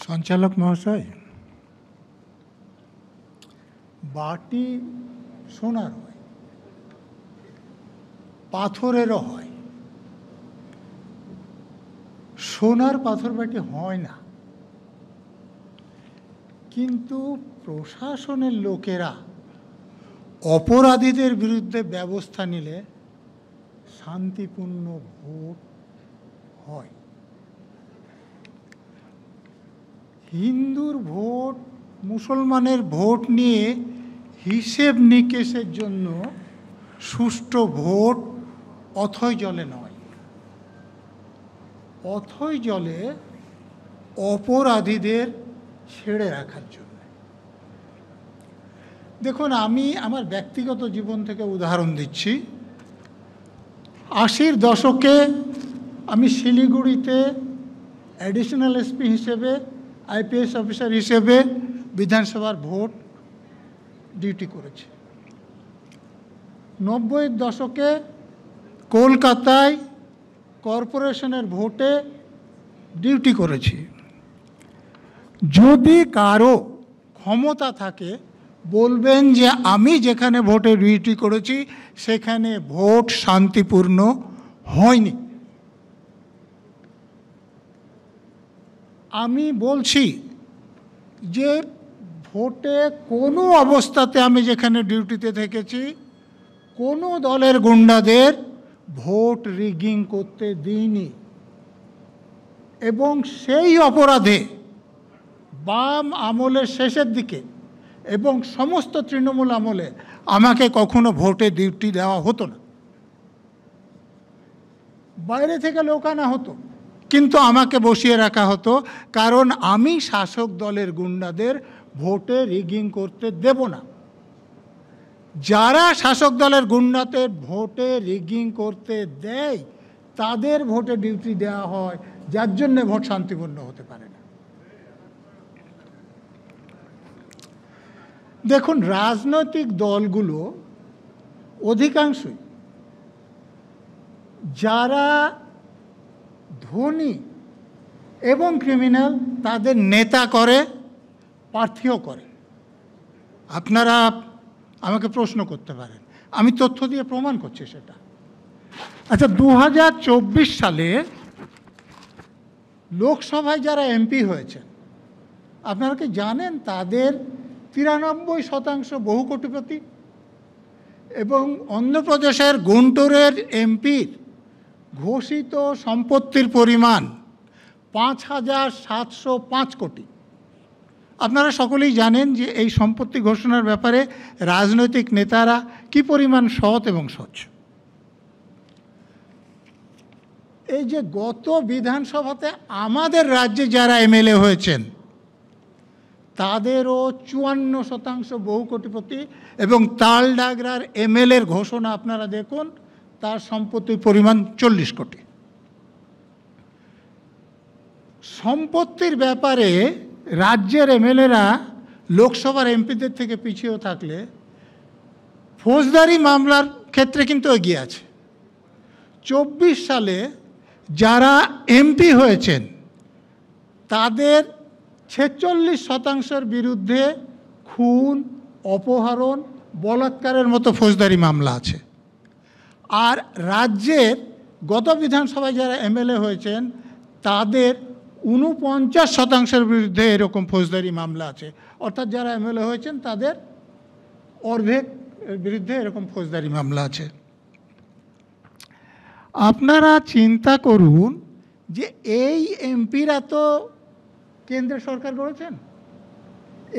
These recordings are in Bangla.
সঞ্চালক মহাশয়, বাটি সোনার হয়, পাথরেরও হয়, সোনার পাথর বাটি হয় না। কিন্তু প্রশাসনের লোকেরা অপরাধীদের বিরুদ্ধে ব্যবস্থা নিলে শান্তিপূর্ণ ভোট হয়। হিন্দুর ভোট মুসলমানের ভোট নিয়ে হিসেব নিকেশের জন্য সুষ্ঠু ভোট অথৈ জলে নয়, অথৈ জলে অপরাধীদের ছেড়ে রাখার জন্য। দেখুন, আমি আমার ব্যক্তিগত জীবন থেকে উদাহরণ দিচ্ছি। 80-র দশকে আমি শিলিগুড়িতে অ্যাডিশনাল এসপি হিসেবে, আইপিএস অফিসার হিসেবে বিধানসভার ভোট ডিউটি করেছি। 90-এর দশকে কলকাতায় কর্পোরেশনের ভোটে ডিউটি করেছি। যদি কারো ক্ষমতা থাকে বলবেন যে আমি যেখানে ভোটে ডিউটি করেছি সেখানে ভোট শান্তিপূর্ণ হয়নি। আমি বলছি যে ভোটে কোনো অবস্থাতে আমি যেখানে ডিউটিতে থেকেছি কোনো দলের গুন্ডাদের ভোট রিগিং করতে দিইনি, এবং সেই অপরাধে বাম আমলের শেষের দিকে এবং সমস্ত তৃণমূল আমলে আমাকে কখনো ভোটে ডিউটি দেওয়া হতো না। বাইরে থেকে লোক আনা হতো, কিন্তু আমাকে বসিয়ে রাখা হতো, কারণ আমি শাসক দলের গুন্ডাদের ভোটে রিগিং করতে দেব না। যারা শাসক দলের গুন্ডাদের ভোটে রিগিং করতে দেয় তাদের ভোটে ডিউটি দেওয়া হয়, যার জন্যে ভোট শান্তিপূর্ণ হতে পারে না। দেখুন, রাজনৈতিক দলগুলো অধিকাংশই যারা ধনী এবং ক্রিমিনাল তাদের নেতা করে, প্রার্থীও করে। আপনারা আমাকে প্রশ্ন করতে পারেন, আমি তথ্য দিয়ে প্রমাণ করছি সেটা। আচ্ছা, 2024 সালে লোকসভায় যারা এমপি হয়েছেন আপনারা কি জানেন তাদের 93% বহু কোটিপতি, এবং অন্ধ্রপ্রদেশের গুন্টুরের এমপির ঘোষিত সম্পত্তির পরিমাণ 5,705 কোটি। আপনারা সকলেই জানেন যে এই সম্পত্তি ঘোষণার ব্যাপারে রাজনৈতিক নেতারা কি পরিমাণ সৎ এবং স্বচ্ছ। এই যে গত বিধানসভাতে আমাদের রাজ্যে যারা এমএলএ হয়েছেন তাদেরও 54% বহু কোটিপতি, এবং তালডাগরার এমএলএর ঘোষণা আপনারা দেখুন, তার সম্পত্তির পরিমাণ 40 কোটি। সম্পত্তির ব্যাপারে রাজ্যের এমএলএরা লোকসভার এমপিদের থেকে পিছিয়েও থাকলে ফৌজদারি মামলার ক্ষেত্রে কিন্তু এগিয়ে আছে। 24 সালে যারা এমপি হয়েছেন তাদের 46%-এর বিরুদ্ধে খুন, অপহরণ, বলাৎকারের মতো ফৌজদারি মামলা আছে। আর রাজ্যের গত বিধানসভায় যারা এমএলএ হয়েছেন তাদের 49%-এর বিরুদ্ধে এরকম ফৌজদারি মামলা আছে। অর্থাৎ যারা এমএলএ হয়েছেন তাদের অর্ধেক বিরুদ্ধে এরকম ফৌজদারি মামলা আছে। আপনারা চিন্তা করুন যে এই এমপিরা তো কেন্দ্রের সরকার গড়েছেন,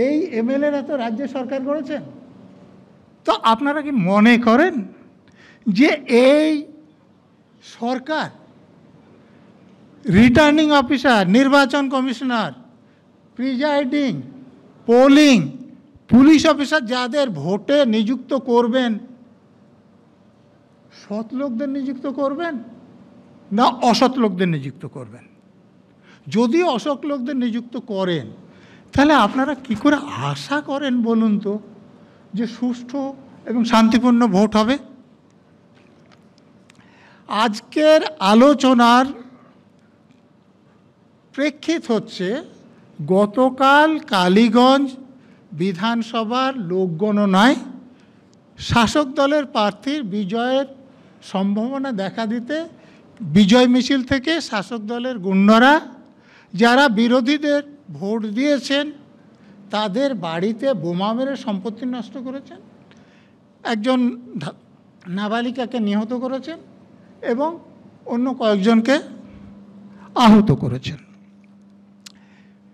এই এমএলএরা তো রাজ্য সরকার গড়েছেন। তো আপনারা কি মনে করেন যে এই সরকার, রিটার্নিং অফিসার, নির্বাচন commissioner, presiding, polling, police officer যাদের ভোটে নিযুক্ত করবেন সৎ লোকদের নিযুক্ত করবেন না অসৎ লোকদের নিযুক্ত করবেন? যদি অসৎ লোকদের নিযুক্ত করেন তাহলে আপনারা কি করে আশা করেন বলুন তো যে সুষ্ঠু এবং শান্তিপূর্ণ ভোট হবে? আজকের আলোচনার প্রেক্ষিত হচ্ছে গতকাল কালীগঞ্জ বিধানসভার লোকগণনায় শাসক দলের প্রার্থীর বিজয়ের সম্ভাবনা দেখা দিতে বিজয় মিছিল থেকে শাসক দলের গুন্ডারা যারা বিরোধীদের ভোট দিয়েছেন তাদের বাড়িতে বোমা মেরে সম্পত্তি নষ্ট করেছেন, একজন নাবালিকাকে নিহত করেছেন এবং অন্য কয়েকজনকে আহত করেছেন।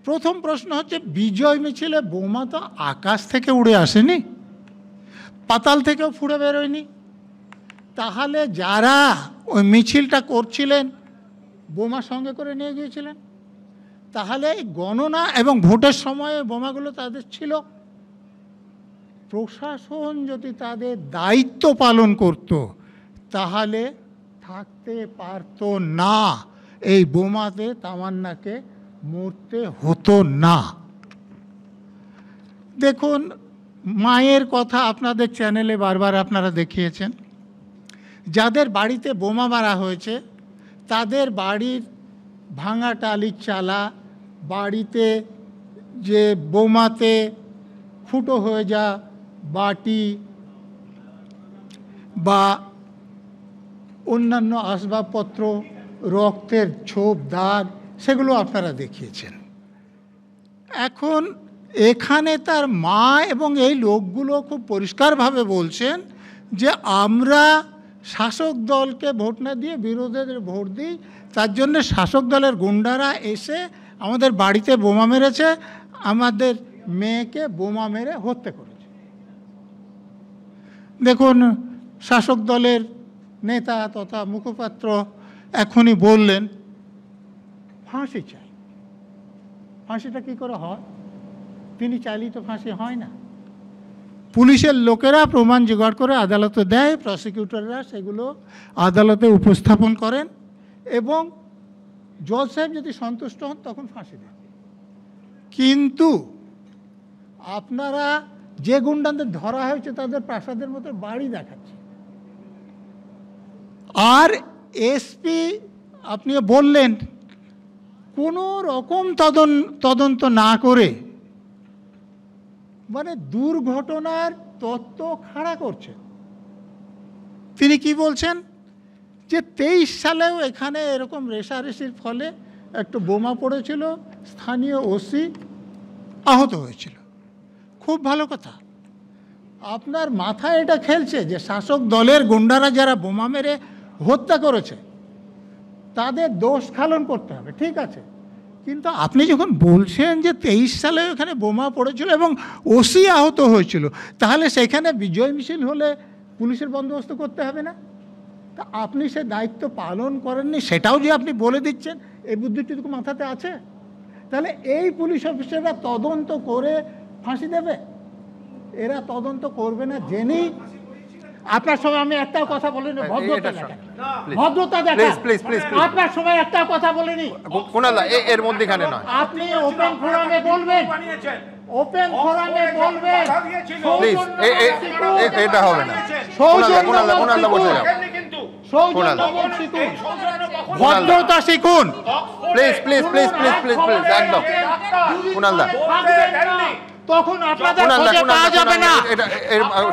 প্রথম প্রশ্ন হচ্ছে, বিজয় মিছিলে বোমা তো আকাশ থেকে উড়ে আসেনি, পাতাল থেকেও ফুঁড়ে বেরোয়নি, তাহলে যারা ওই মিছিলটা করছিলেন বোমা সঙ্গে করে নিয়ে গিয়েছিলেন, তাহলে গণনা এবং ভোটের সময়ে বোমাগুলো তাদের ছিল। প্রশাসন যদি তাদের দায়িত্ব পালন করত তাহলে থাকতে পারত না, এই বোমাতে তামান্নাকে মরতে হতো না। দেখুন, মায়ের কথা আপনাদের চ্যানেলে বারবার আপনারা দেখিয়েছেন, যাদের বাড়িতে বোমা মারা হয়েছে তাদের বাড়ির ভাঙা টালির চালা, বাড়িতে যে বোমাতে ফুটো হয়ে যা বাটি বা অন্যান্য আসবাবপত্র, রক্তের ছোপ দাগ, সেগুলো আপনারা দেখিয়েছেন। এখন এখানে তার মা এবং এই লোকগুলো খুব পরিষ্কারভাবে বলছেন যে আমরা শাসক দলকে ভোট না দিয়ে বিরোধীদের ভোট দিই, তার জন্য শাসক দলের গুন্ডারা এসে আমাদের বাড়িতে বোমা মেরেছে, আমাদের মেয়েকে বোমা মেরে হত্যা করেছে। দেখুন, শাসক দলের নেতা তথা মুখপাত্র এখনই বললেন ফাঁসি চাই। ফাঁসিটা কী করে হয়? তিনি চাইলেই তো ফাঁসি হয় না। পুলিশের লোকেরা প্রমাণ জোগাড় করে আদালতে দেয়, প্রসিকিউটররা সেগুলো আদালতে উপস্থাপন করেন এবং জজ সাহেব যদি সন্তুষ্ট হন তখন ফাঁসি দেন। কিন্তু আপনারা যে গুন্ডাদের ধরা হয়েছে তাদের প্রাসাদের মতো বাড়ি দেখাচ্ছে। আর এসপি আপনি বললেন কোনো রকম তদন্ত না করে মানে দুর্ঘটনার তত্ত্ব খাড়া করছে। তিনি কি বলছেন যে 23 সালেও এখানে এরকম রেষারেষির ফলে একটু বোমা পড়েছিল, স্থানীয় ওসি আহত হয়েছিল। খুব ভালো কথা। আপনার মাথায় এটা খেলছে যে শাসক দলের গুন্ডারা যারা বোমা মেরে হত্যা করেছে তাদের দোষ খালন করতে হবে, ঠিক আছে, কিন্তু আপনি যখন বলছেন যে 23 সালে এখানে বোমা পড়েছিল এবং ওসি আহত হয়েছিল, তাহলে সেখানে বিজয় মিছিল হলে পুলিশের বন্দোবস্ত করতে হবে না? তা আপনি সে দায়িত্ব পালন করেননি, সেটাও যে আপনি বলে দিচ্ছেন, এই বুদ্ধিটুকু মাথাতে আছে? তাহলে এই পুলিশ অফিসাররা তদন্ত করে ফাঁসি দেবে? এরা তদন্ত করবে না জেনেই আপনার সময় আমি একটাও কথা বলিনি, ভদ্রতা দেখা। আপনার সময় একটাও কথা বলিনি। এর মধ্যখানে নয়, আপনি ওপেন ফোরামে বলবেন, ওপেন ফোরামে বলবেন। এটা হবে না। ভদ্রতা শিখুন please please please please please please একদম। কুণালদা, তখন আপনাদের খুঁজে পাওয়া যাবে না,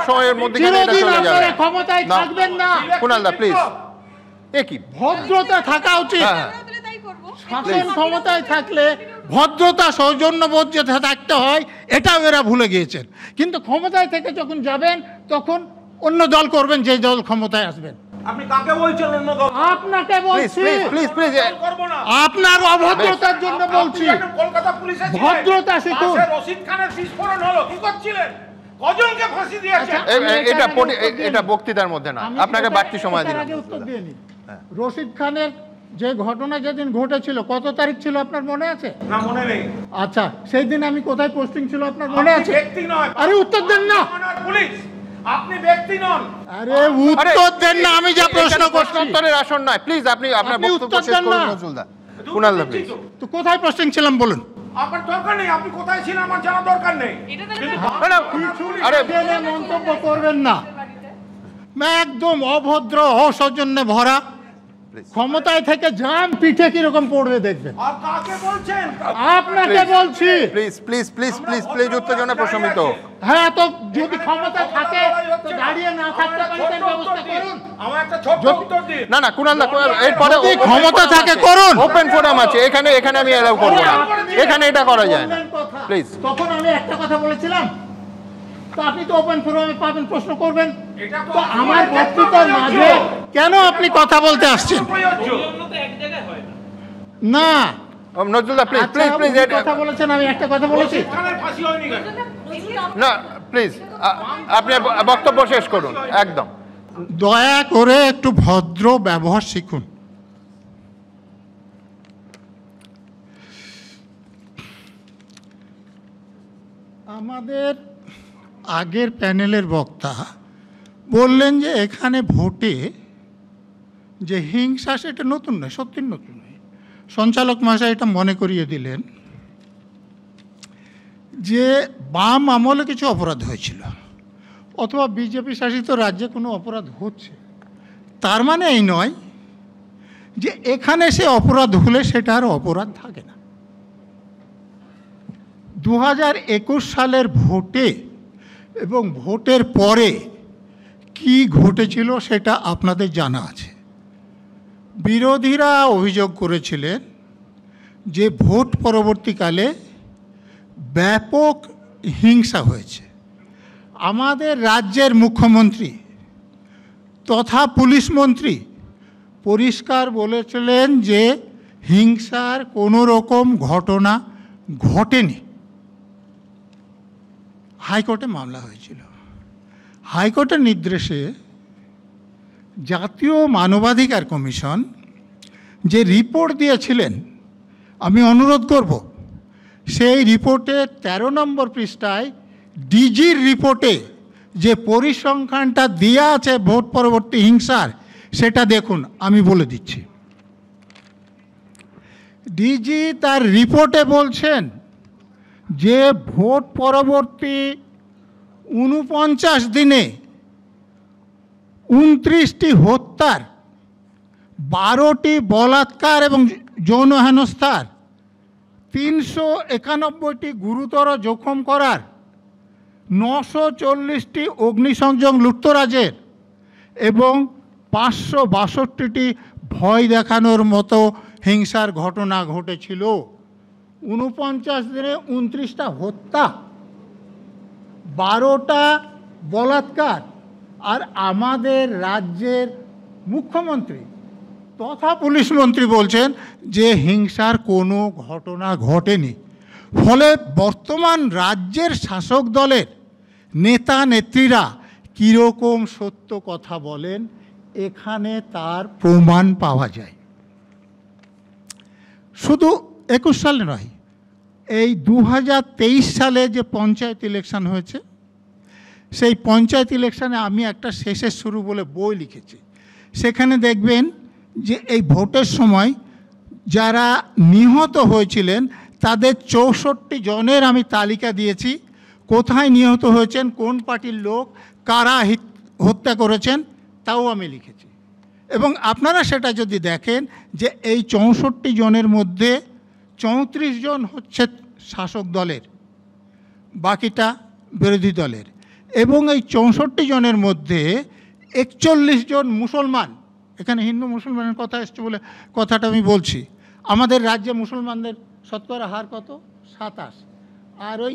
সময়ের মধ্যে আপনারা ক্ষমতায় থাকবেন না। কুণালদা প্লিজ, এ কি ভদ্রতা থাকা উচিত। শাসন ক্ষমতায় থাকলে ভদ্রতা সৌজন্যবোধ যেটা থাকতে হয় এটাও এরা ভুলে গিয়েছেন। কিন্তু ক্ষমতায় থেকে যখন যাবেন তখন অন্য দল করবেন, যে দল ক্ষমতায় আসবেন। আপনি কাকে বলছেন অন্য দল? আপনাকে বলছি, প্লিজ প্লিজ করব না। আপনার অভদ্রতার জন্য বলছি। কলকাতা পুলিশে ভদ্রতা শিখুন। রশিদ খানের বিস্ফোরণ হলো, কি করছিলেন? কজনকে ফাঁসি দিয়েছেন? এটা বক্তৃতার মধ্যে না, আপনাকে বাড়তি সময় দিলাম। আগে উত্তর দিয়ে নিন। রশিদ খানের যে ঘটনা যেদিন ঘটেছিল কত তারিখ ছিল আপনার মনে আছে? না, মনে নেই। আচ্ছা, সেই দিন আমি কোথায় পোস্টিং ছিল আপনার মনে আছে? ব্যক্তি নয়। আরে উত্তর দেন না। পুলিশ, আপনি ব্যক্তি নন। আরে উত্তর দেন না, আমি যা প্রশ্ন করছি। উত্তরের আসন নয়, প্লিজ আপনি আপনার বক্তব্য শেষ করুন নজরুলদা। কুণালদা প্লিজ। তো কোথায় পোস্টিং ছিলাম বলুন? আপনার দরকার নেই, আপনি কোথায় ছিলেন আমার জানা দরকার নেই। আরে মন্তব্য করবেন না, একদম অভদ্র অসৌজন্যে ভরা ক্ষমতায় থেকে যান, পিঠে কিরকম পড়বে দেখবেন। আর কাকে বলছেন? আপনাকে বলছি। Please please please please please উত্তেজনা প্রশমিত। হ্যাঁ, তো যদি ক্ষমতা থাকে তো দাঁড়িয়ে না থাকতে পারেন, ব্যবস্থা করুন। আমার একটা ছোট উত্তর দিন। না না কুণাল দা, এরপরে যদি ক্ষমতা থাকে করুন। ওপেন ফোরাম আছে, এখানে আমি এলাও করব না, এখানে এটা করা যায় না। প্লিজ। তখন আমি একটা কথা বলেছিলাম, তো আপনি তো ওপেন ফোরামে পাবেন, প্রশ্ন করবেন। তো আমার বক্তৃতার মাঝে কেন আপনি কথা বলতে আসছেন? না নজরুল দা প্লিজ প্লিজ প্লিজ, কথা বলেছেন, আমি একটা কথা বলেছি। না প্লিজ আপনি বক্তব্য শেষ করুন একদম। দয়া করে একটু ভদ্র ব্যবহার শিখুন। আমাদের আগের প্যানেলের বক্তা বললেন যে এখানে ভোটে যে হিংসা, সেটা নতুন নয়, সত্যি নতুন নয়। সঞ্চালক মহাশয় এটা মনে করিয়ে দিলেন যে বাম আমলে কিছু অপরাধ হয়েছিল, অথবা বিজেপি শাসিত রাজ্যে কোনো অপরাধ হচ্ছে। তার মানে এই নয় যে এখানে সে অপরাধ হলে সেটা আর অপরাধ থাকে না। 2021 সালের ভোটে এবং ভোটের পরে কি ঘটেছিল সেটা আপনাদের জানা আছে। বিরোধীরা অভিযোগ করেছিলেন যে ভোট পরবর্তীকালে ব্যাপক হিংসা হয়েছে। আমাদের রাজ্যের মুখ্যমন্ত্রী তথা পুলিশ মন্ত্রী পরিষ্কার বলেছিলেন যে হিংসার কোনো রকম ঘটনা ঘটেনি। হাইকোর্টে মামলা হয়েছিল। হাইকোর্টের নির্দেশে জাতীয় মানবাধিকার কমিশন যে রিপোর্ট দিয়েছিলেন, আমি অনুরোধ করব সেই রিপোর্টের 13 নম্বর পৃষ্ঠায় ডিজির রিপোর্টে যে পরিসংখ্যানটা দেওয়া আছে ভোট পরবর্তী হিংসার, সেটা দেখুন, আমি বলে দিচ্ছি। ডিজি তার রিপোর্টে বলছেন যে ভোট পরবর্তী 49 দিনে 29টি হত্যার, 12টি বলাৎকার এবং যৌন হেনস্থার, 391টি গুরুতর জখম করার, 940টি অগ্নিসংযোগ লুটতরাজের এবং 562টি ভয় দেখানোর মতো হিংসার ঘটনা ঘটেছিল। 49 দিনে 29টা হত্যা, 12টা বলাৎকার, আর আমাদের রাজ্যের মুখ্যমন্ত্রী তথা পুলিশ মন্ত্রী বলছেন যে হিংসার কোনো ঘটনা ঘটেনি। ফলে বর্তমান রাজ্যের শাসক দলের নেতা নেত্রীরা কীরকম সত্য কথা বলেন, এখানে তার প্রমাণ পাওয়া যায়। শুধু 21 সালে নয়, এই 2023 সালে যে পঞ্চায়েত ইলেকশন হয়েছে, সেই পঞ্চায়েত ইলেকশনে আমি একটা শেষের শুরু বলে বই লিখেছি। সেখানে দেখবেন যে এই ভোটের সময় যারা নিহত হয়েছিলেন তাদের 64 জনের আমি তালিকা দিয়েছি। কোথায় নিহত হয়েছেন, কোন পার্টির লোক, কারা হত্যা করেছেন, তাও আমি লিখেছি। এবং আপনারা সেটা যদি দেখেন যে এই 64 জনের মধ্যে 34 জন হচ্ছে শাসক দলের, বাকিটা বিরোধী দলের। এবং এই 64 জনের মধ্যে 41 জন মুসলমান। এখানে হিন্দু মুসলমানের কথা এসছে বলে কথাটা আমি বলছি। আমাদের রাজ্যে মুসলমানদের শতকরা হার কত? 27। আর ওই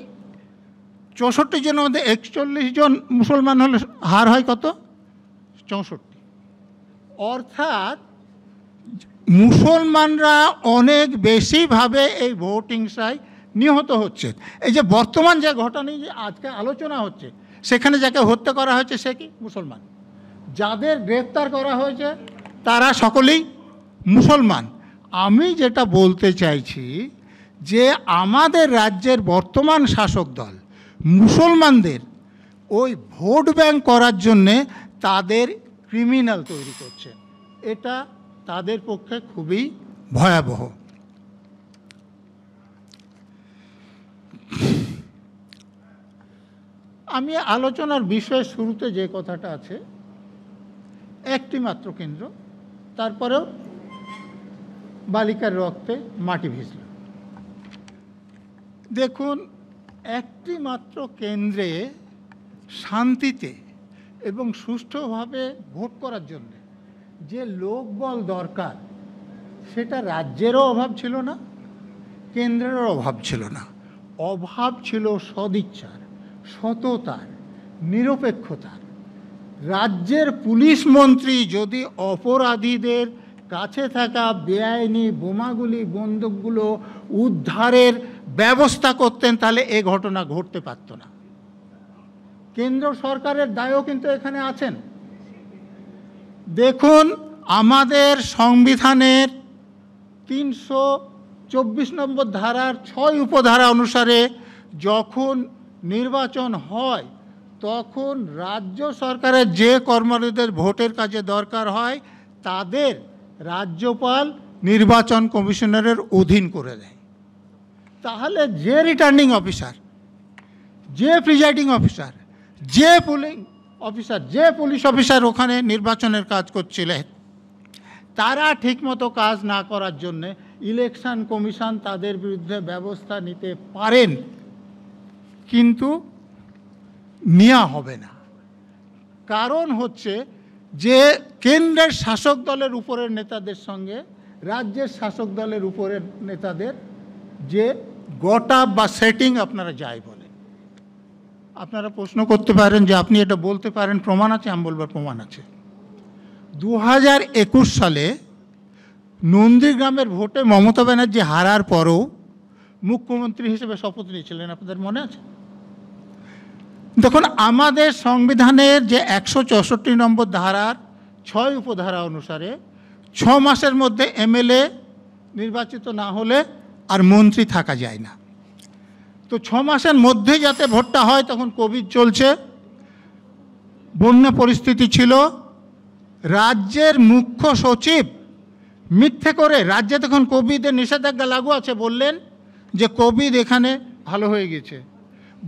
64 জনের মধ্যে 41 জন মুসলমান হলে হার হয় কত? 64। অর্থাৎ মুসলমানরা অনেক বেশিভাবে এই ভোট হিংসায় নিহত হচ্ছে। এই যে বর্তমান যে ঘটনা যে আজকে আলোচনা হচ্ছে, সেখানে যাকে হত্যা করা হয়েছে সে কি? মুসলমান। যাদের গ্রেফতার করা হয়েছে তারা সকলেই মুসলমান। আমি যেটা বলতে চাইছি যে আমাদের রাজ্যের বর্তমান শাসক দল মুসলমানদের ওই ভোট ব্যাংক করার জন্যে তাদের ক্রিমিনাল তৈরি করছে। এটা তাদের পক্ষে খুবই ভয়াবহ। আমি আলোচনার বিষয়ের শুরুতে যে কথাটা আছে, একটি মাত্র কেন্দ্র, তারপরেও বালিকার রক্তে মাটি ভিজল। দেখুন, একটি মাত্র কেন্দ্রে শান্তিতে এবং সুষ্ঠুভাবে ভোট করার জন্য যে লোকবল দরকার, সেটা রাজ্যেরও অভাব ছিল না, কেন্দ্রেরও অভাব ছিল না। অভাব ছিল সদিচ্ছার, সততার, নিরপেক্ষতার। রাজ্যের পুলিশ মন্ত্রী যদি অপরাধীদের কাছে থাকা বেআইনি বোমাগুলি, বন্দুকগুলো উদ্ধারের ব্যবস্থা করতেন, তাহলে এ ঘটনা ঘটতে পারত না। কেন্দ্র সরকারের দায়ও কিন্তু এখানে আছেন। দেখুন, আমাদের সংবিধানের 324 নম্বর ধারার 6 উপধারা অনুসারে যখন নির্বাচন হয়, তখন রাজ্য সরকারের যে কর্মরতদের ভোটের কাজে দরকার হয়, তাদের রাজ্যপাল নির্বাচন কমিশনারের অধীন করে দেয়। তাহলে যে রিটার্নিং অফিসার, যে প্রিজাইডিং অফিসার, যে পুলিশ অফিসার ওখানে নির্বাচনের কাজ করছিলেন, তারা ঠিকমতো কাজ না করার জন্যে ইলেকশন কমিশন তাদের বিরুদ্ধে ব্যবস্থা নিতে পারেন, কিন্তু নেওয়া হবে না। কারণ হচ্ছে যে কেন্দ্রের শাসক দলের উপরের নেতাদের সঙ্গে রাজ্যের শাসক দলের উপরের নেতাদের যে গোটা বা সেটিং আপনারা যাই বলে। আপনারা প্রশ্ন করতে পারেন যে আপনি এটা বলতে পারেন, প্রমাণ আছে? আমি বলবার প্রমাণ আছে। 2021 সালে নন্দীগ্রামের ভোটে মমতা ব্যানার্জি হারার পরও মুখ্যমন্ত্রী হিসেবে শপথ নিয়েছিলেন, আপনাদের মনে আছে? দেখুন, আমাদের সংবিধানের যে 164 নম্বর ধারার 6 উপধারা অনুসারে 6 মাসের মধ্যে এমএলএ নির্বাচিত না হলে আর মন্ত্রী থাকা যায় না। তো 6 মাসের মধ্যে যাতে ভোটটা হয়, তখন কোভিড চলছে, বন্যা পরিস্থিতি ছিল। রাজ্যের মুখ্য সচিব মিথ্যে করে, রাজ্যে তখন কোভিডের নিষেধাজ্ঞা লাগু আছে, বললেন যে কোভিড এখানে ভালো হয়ে গেছে,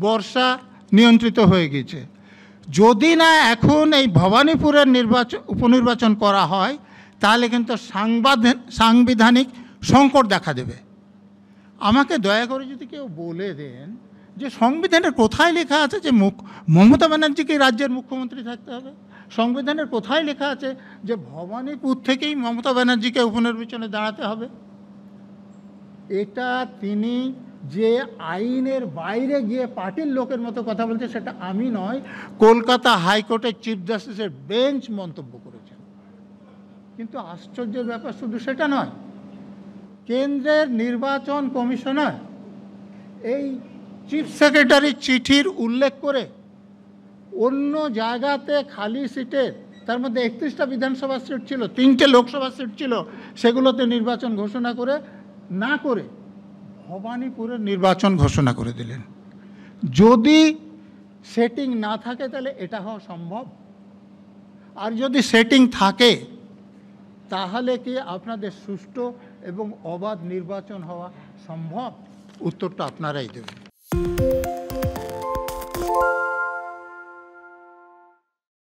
বর্ষা নিয়ন্ত্রিত হয়ে গেছে। যদি না এখন এই ভবানীপুরের উপনির্বাচন করা হয়, তাহলে কিন্তু সাংবিধানিক সংকট দেখা দেবে। আমাকে দয়া করে যদি কেউ বলে দেন যে সংবিধানের কোথায় লেখা আছে যে মমতা ব্যানার্জিকে রাজ্যের মুখ্যমন্ত্রী থাকতে হবে? সংবিধানের কোথায় লেখা আছে যে ভবানীপুর থেকেই মমতা ব্যানার্জিকে উপনির্বাচনে দাঁড়াতে হবে? এটা তিনি যে আইনের বাইরে গিয়ে পার্টির লোকের মতো কথা বলছে, সেটা আমি নয়, কলকাতা হাইকোর্টের চিফ জাস্টিসের বেঞ্চ মন্তব্য করেছেন। কিন্তু আশ্চর্যের ব্যাপার শুধু সেটা নয়, কেন্দ্রের নির্বাচন কমিশনার এই চিফ সেক্রেটারির চিঠির উল্লেখ করে অন্য জায়গাতে খালি সিটের, তার মধ্যে 31টা বিধানসভা সিট ছিল, 3টে লোকসভা সিট ছিল, সেগুলোতে নির্বাচন ঘোষণা করে না করে ভবানীপুরের নির্বাচন ঘোষণা করে দিলেন। যদি সেটিং না থাকে তাহলে এটা হওয়া সম্ভব? আর যদি সেটিং থাকে, তাহলে কি আপনাদের সুষ্ঠু এবং অবাধ নির্বাচন হওয়া সম্ভব? উত্তরটা আপনারাই দেবেন।